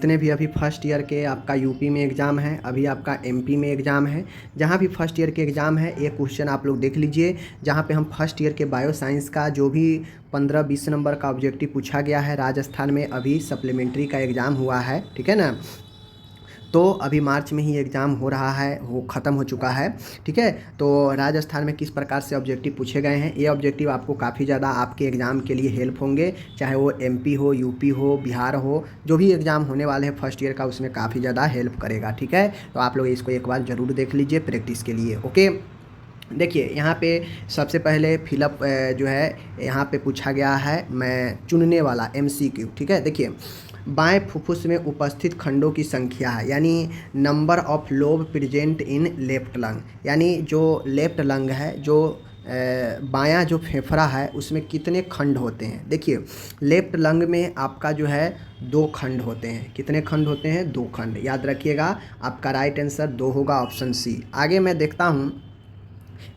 जितने भी अभी फर्स्ट ईयर के आपका यूपी में एग्ज़ाम है, अभी आपका एमपी में एग्ज़ाम है, जहाँ भी फर्स्ट ईयर के एग्ज़ाम है एक क्वेश्चन आप लोग देख लीजिए, जहाँ पे हम फर्स्ट ईयर के बायो साइंस का जो भी 15-20 नंबर का ऑब्जेक्टिव पूछा गया है। राजस्थान में अभी सप्लीमेंट्री का एग्ज़ाम हुआ है, ठीक है ना। तो अभी मार्च में ही एग्ज़ाम हो रहा है, वो ख़त्म हो चुका है, ठीक है। तो राजस्थान में किस प्रकार से ऑब्जेक्टिव पूछे गए हैं, ये ऑब्जेक्टिव आपको काफ़ी ज़्यादा आपके एग्ज़ाम के लिए हेल्प होंगे, चाहे वो एमपी हो, यूपी हो, बिहार हो, जो भी एग्ज़ाम होने वाले हैं फर्स्ट ईयर का, उसमें काफ़ी ज़्यादा हेल्प करेगा, ठीक है। तो आप लोग इसको एक बार ज़रूर देख लीजिए प्रैक्टिस के लिए, ओके। देखिए यहाँ पे सबसे पहले फिलअप जो है यहाँ पे पूछा गया है मैं चुनने वाला एमसीक्यू, ठीक है। देखिए बाएं फुफ्फुस में उपस्थित खंडों की संख्या है, यानी number of lobe present in left lung, यानी जो लेफ्ट लंग है, जो बायां जो फेफड़ा है उसमें कितने खंड होते हैं। देखिए लेफ्ट लंग में आपका जो है 2 खंड होते हैं। कितने खंड होते हैं? 2 खंड, याद रखिएगा। आपका राइट आंसर 2 होगा, ऑप्शन सी। आगे मैं देखता हूँ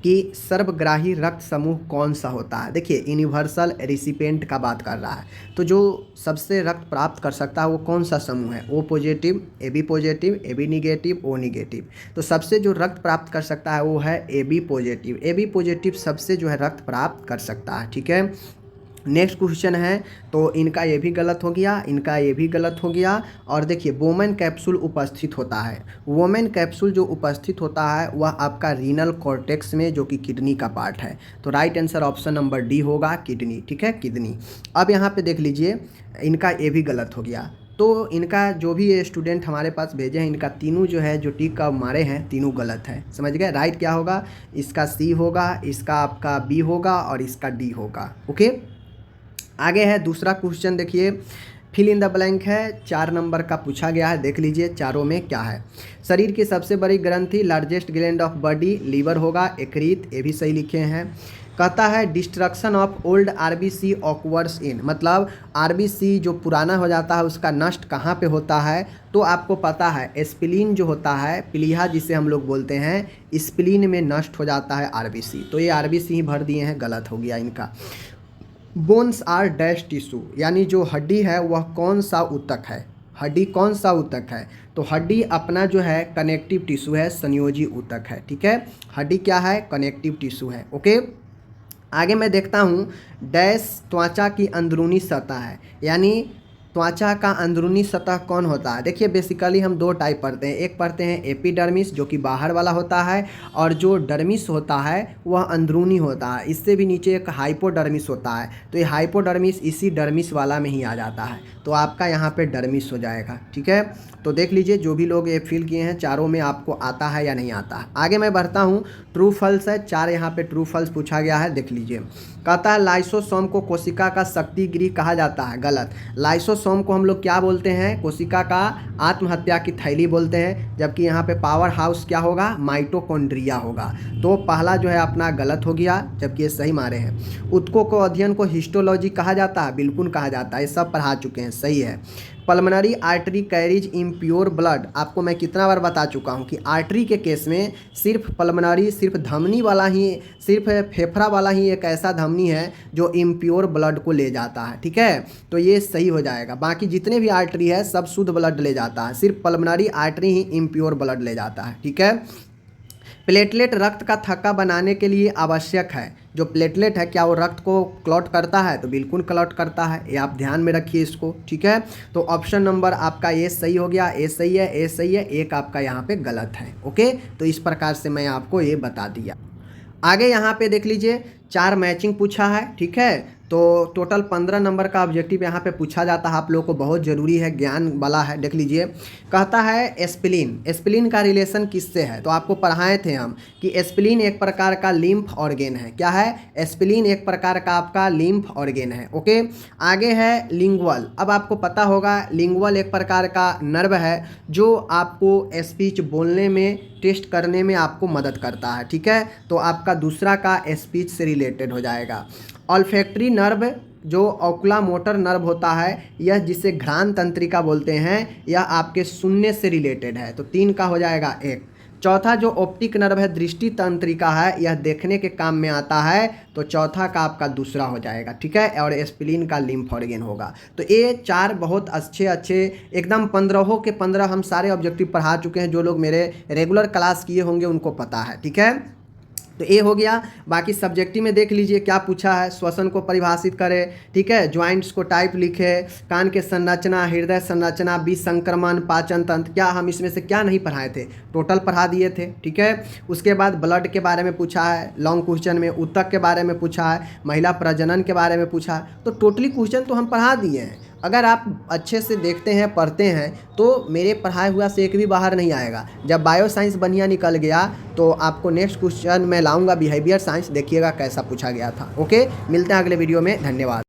कि सर्वग्राही रक्त समूह कौन सा होता है। देखिए यूनिवर्सल रिसिपेंट का बात कर रहा है, तो जो सबसे रक्त प्राप्त कर सकता है वो कौन सा समूह है? O positive, A B positive, A B negative, O negative. तो सबसे जो रक्त प्राप्त कर सकता है वो है A B positive. A B positive सबसे जो है रक्त प्राप्त कर सकता है, ठीक है। नेक्स्ट क्वेश्चन है, तो इनका ये भी गलत हो गया, इनका ये भी गलत हो गया। और देखिए वोमेन कैप्सूल उपस्थित होता है। वोमेन कैप्सूल जो उपस्थित होता है वह आपका रीनल कॉर्टेक्स में, जो कि किडनी का पार्ट है। तो right answer option number D होगा, किडनी, ठीक है, किडनी। अब यहाँ पे देख लीजिए इनका ये भी गलत हो गया। तो इनका जो भी ये स्टूडेंट हमारे पास भेजे हैं, इनका तीनों जो है जो टिक का मारे हैं तीनों गलत है, समझ गए। राइट क्या होगा? इसका सी होगा, इसका आपका बी होगा और इसका डी होगा, ओके। आगे है दूसरा क्वेश्चन, देखिए फिल इन द ब्लैंक है, 4 नंबर का पूछा गया है। देख लीजिए चारों में क्या है। शरीर की सबसे बड़ी ग्रंथि, largest gland of body, liver होगा। यकृत, ये भी सही लिखे हैं। कहता है destruction of old RBC occurs in, मतलब आरबीसी जो पुराना हो जाता है उसका नष्ट कहाँ पे होता है? तो आपको पता है स्प्लीन जो होता है, प्लीहा जिसे हम लोग बोलते हैं, स्प्लीन में नष्ट हो जाता है आरबीसी। तो ये आरबीसी ही भर दिए हैं, गलत हो गया इनका। बोन्स आर डैश टिश्यू, यानी जो हड्डी है वह कौन सा ऊतक है? हड्डी कौन सा ऊतक है? तो हड्डी अपना जो है कनेक्टिव टिश्यू है, संयोजी ऊतक है, ठीक है। हड्डी क्या है? कनेक्टिव टिश्यू है, ओके। आगे मैं देखता हूँ डैश त्वचा की अंदरूनी सतह है, यानी त्वचा का अंदरूनी सतह कौन होता है? देखिए बेसिकली हम 2 टाइप पढ़ते हैं। एक पढ़ते हैं एपिडर्मिस जो कि बाहर वाला होता है, और जो डर्मिस होता है वह अंदरूनी होता है। इससे भी नीचे एक हाइपोडर्मिस होता है, तो ये हाइपोडर्मिस इसी डर्मिस वाला में ही आ जाता है। तो आपका यहाँ पे डर्मिस हो जाएगा, ठीक है। तो देख लीजिए जो भी लोग ये फिल किए हैं चारों में आपको आता है या नहीं आता है। आगे मैं बढ़ता हूँ, ट्रू फॉल्स है, 4 यहाँ पे ट्रू फॉल्स पूछा गया है, देख लीजिए। कहता है लाइसोसोम को कोशिका का शक्ति गृह कहा जाता है, गलत। लाइसोसोम को हम लोग क्या बोलते हैं? कोशिका का आत्महत्या की थैली बोलते हैं, जबकि यहाँ पे पावर हाउस क्या होगा? माइटोकॉन्ड्रिया होगा। तो पहला जो है अपना गलत हो गया, जबकि ये सही मारे हैं। ऊतकों को अध्ययन को हिस्टोलॉजी कहा जाता है, बिल्कुल कहा जाता है, ये सब पढ़ा चुके हैं, सही है। Pulmonary artery carries impure blood, आपको मैं कितना बार बता चुका हूँ कि आर्टरी के केस में सिर्फ पल्मोनरी, सिर्फ धमनी वाला ही, सिर्फ फेफड़ा वाला ही एक ऐसा धमनी है जो इम्प्योर ब्लड को ले जाता है, ठीक है। तो ये सही हो जाएगा। बाकी जितने भी आर्टरी है सब शुद्ध ब्लड ले जाता है, सिर्फ पल्मोनरी आर्टरी ही इम्प्योर ब्लड ले जाता है, ठीक है। प्लेटलेट रक्त का थक्का बनाने के लिए आवश्यक है। जो प्लेटलेट है क्या वो रक्त को क्लॉट करता है? तो बिल्कुल क्लॉट करता है, ये आप ध्यान में रखिए इसको, ठीक है। तो ऑप्शन नंबर आपका ए सही हो गया, ए सही है, ए सही है, एक आपका यहाँ पे गलत है, ओके। तो इस प्रकार से मैं आपको ये बता दिया। आगे यहाँ पे देख लीजिए 4 मैचिंग पूछा है, ठीक है। तो टोटल 15 नंबर का ऑब्जेक्टिव यहाँ पे पूछा जाता है, आप लोगों को बहुत ज़रूरी है, ज्ञान वाला है, देख लीजिए। कहता है एस्पिलिन, एस्पिलिन का रिलेशन किससे है? तो आपको पढ़ाए थे हम कि एस्पिलिन एक प्रकार का लिम्फ ऑर्गेन है। क्या है? एस्पिलिन एक प्रकार का आपका लिम्फ ऑर्गेन है, ओके। आगे है लिंगुअल, अब आपको पता होगा लिंगुअल एक प्रकार का नर्व है जो आपको स्पीच बोलने में, टेस्ट करने में आपको मदद करता है, ठीक है। तो आपका दूसरा का स्पीच से रिलेटेड हो जाएगा। ऑल्फैक्टरी नर्व जो ओकुलोमोटर नर्व होता है, यह जिसे घ्राण तंत्रिका बोलते हैं, यह आपके सुनने से रिलेटेड है। तो 3 का हो जाएगा 1। चौथा जो ऑप्टिक नर्व है, दृष्टि तंत्रिका है, यह देखने के काम में आता है, तो चौथा का आपका दूसरा हो जाएगा, ठीक है। और स्प्लीन का लिम्फ ऑर्गन होगा। तो ये 4 बहुत अच्छे एकदम 15 के 15 हम सारे ऑब्जेक्टिव पढ़ा चुके हैं। जो लोग मेरे रेगुलर क्लास किए होंगे उनको पता है, ठीक है। तो ये हो गया। बाकी सब्जेक्टिव में देख लीजिए क्या पूछा है। श्वसन को परिभाषित करें, ठीक है। ज्वाइंट्स को टाइप लिखे, कान के संरचना, हृदय संरचना, बीज संक्रमण, पाचन तंत्र, क्या हम इसमें से क्या नहीं पढ़ाए थे, टोटल पढ़ा दिए थे, ठीक है। उसके बाद ब्लड के बारे में पूछा है लॉन्ग क्वेश्चन में, ऊतक के बारे में पूछा है, महिला प्रजनन के बारे में पूछा है। तो टोटली क्वेश्चन तो हम पढ़ा दिए हैं। अगर आप अच्छे से देखते हैं, पढ़ते हैं, तो मेरे पढ़ाए हुआ से एक भी बाहर नहीं आएगा। जब बायो साइंस बढ़िया निकल गया तो आपको नेक्स्ट क्वेश्चन मैं लाऊंगा बिहेवियर साइंस, देखिएगा कैसा पूछा गया था। ओके, मिलते हैं अगले वीडियो में, धन्यवाद।